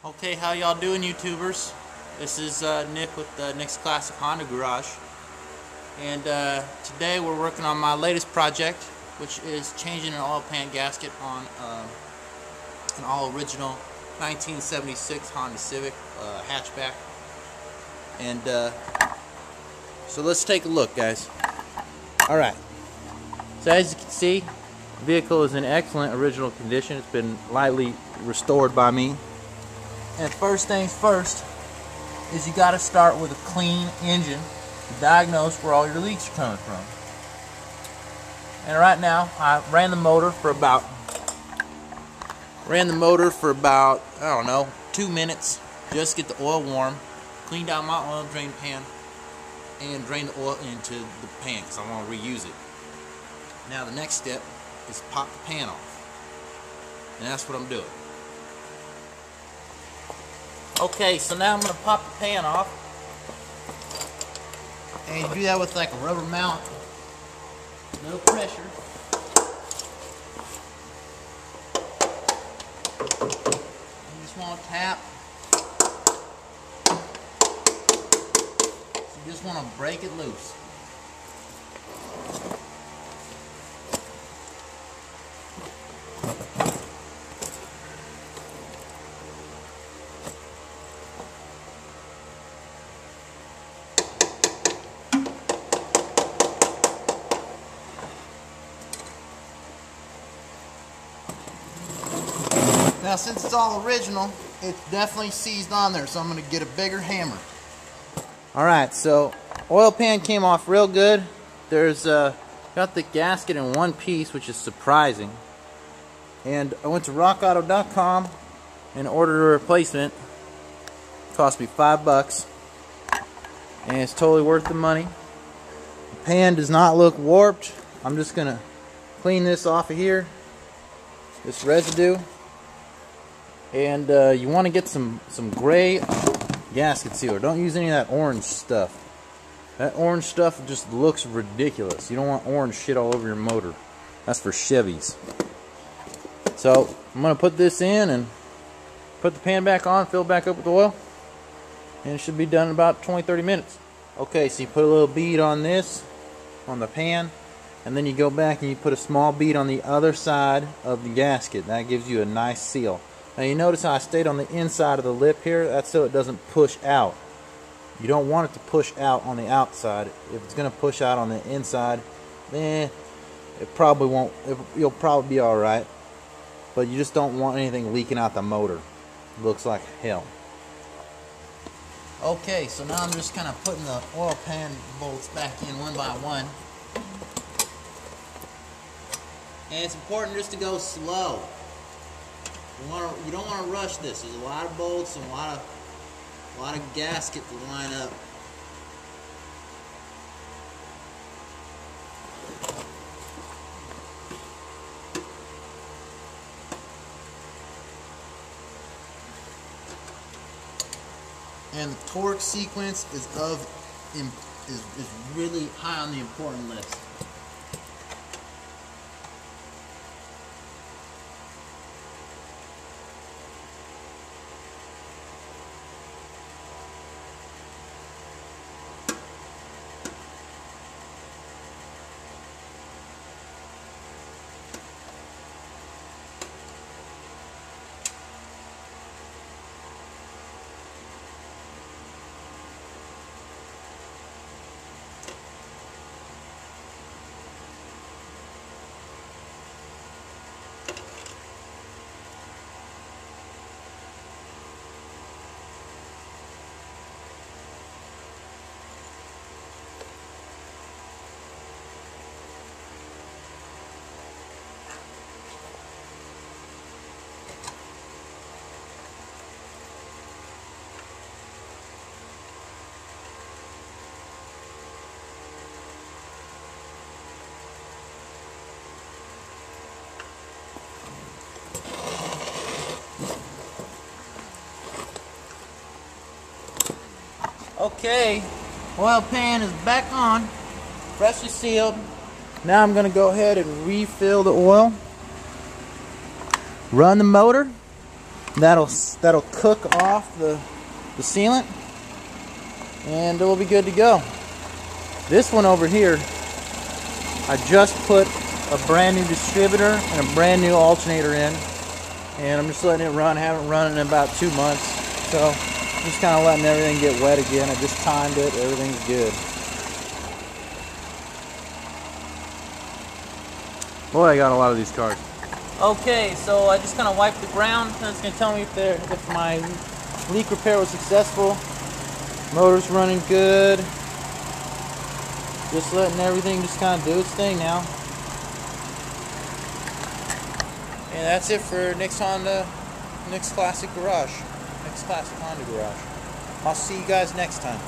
Okay, how y'all doing, YouTubers? This is Nick with Nick's Classic Honda Garage, and today we're working on my latest project, which is changing an oil pan gasket on an all-original 1976 Honda Civic hatchback. And so let's take a look, guys. Alright, so as you can see, the vehicle is in excellent original condition. It's been lightly restored by me. And first things first is you got to start with a clean engine to diagnose where all your leaks are coming from. And right now I ran the motor for about I don't know, 2 minutes just to get the oil warm, cleaned out my oil drain pan, and drained the oil into the pan because I want to reuse it. Now the next step is pop the pan off, and that's what I'm doing. Okay, so now I'm going to pop the pan off, and you do that with like a rubber mount, no pressure. You just want to tap. So you just want to break it loose. Now, since it's all original, it's definitely seized on there, so I'm going to get a bigger hammer. Alright, so oil pan came off real good. There's got the gasket in one piece, which is surprising. And I went to rockauto.com and ordered a replacement. It cost me $5, and it's totally worth the money. The pan does not look warped. I'm just going to clean this off of here, this residue. And you want to get some gray gasket sealer. Don't use any of that orange stuff. That orange stuff just looks ridiculous. You don't want orange shit all over your motor. That's for Chevys. So I'm going to put this in and put the pan back on, fill it back up with oil, and it should be done in about 20-30 minutes. Okay, so you put a little bead on this, on the pan, and then you go back and you put a small bead on the other side of the gasket. That gives you a nice seal. Now you notice how I stayed on the inside of the lip here? That's so it doesn't push out. You don't want it to push out on the outside. If it's going to push out on the inside, then it probably won't. You'll probably be alright. But you just don't want anything leaking out the motor. It looks like hell. Okay, so now I'm just kind of putting the oil pan bolts back in one by one. And it's important just to go slow. You don't want to rush this. There's a lot of bolts and a lot of gasket to line up. And the torque sequence is really high on the important list. Okay, oil pan is back on, freshly sealed. Now I'm going to go ahead and refill the oil, run the motor, That'll cook off the sealant, and it will be good to go. This one over here, I just put a brand new distributor and a brand new alternator in, and I'm just letting it run. I haven't run it in about 2 months, so I'm just kind of letting everything get wet again. I just timed it. Everything's good. Boy, I got a lot of these cars. Okay, so I just kind of wiped the ground, and it's going to tell me if my leak repair was successful. Motor's running good. Just letting everything just kind of do its thing now. And that's it for Nick's Classic Honda Garage. I'll see you guys next time.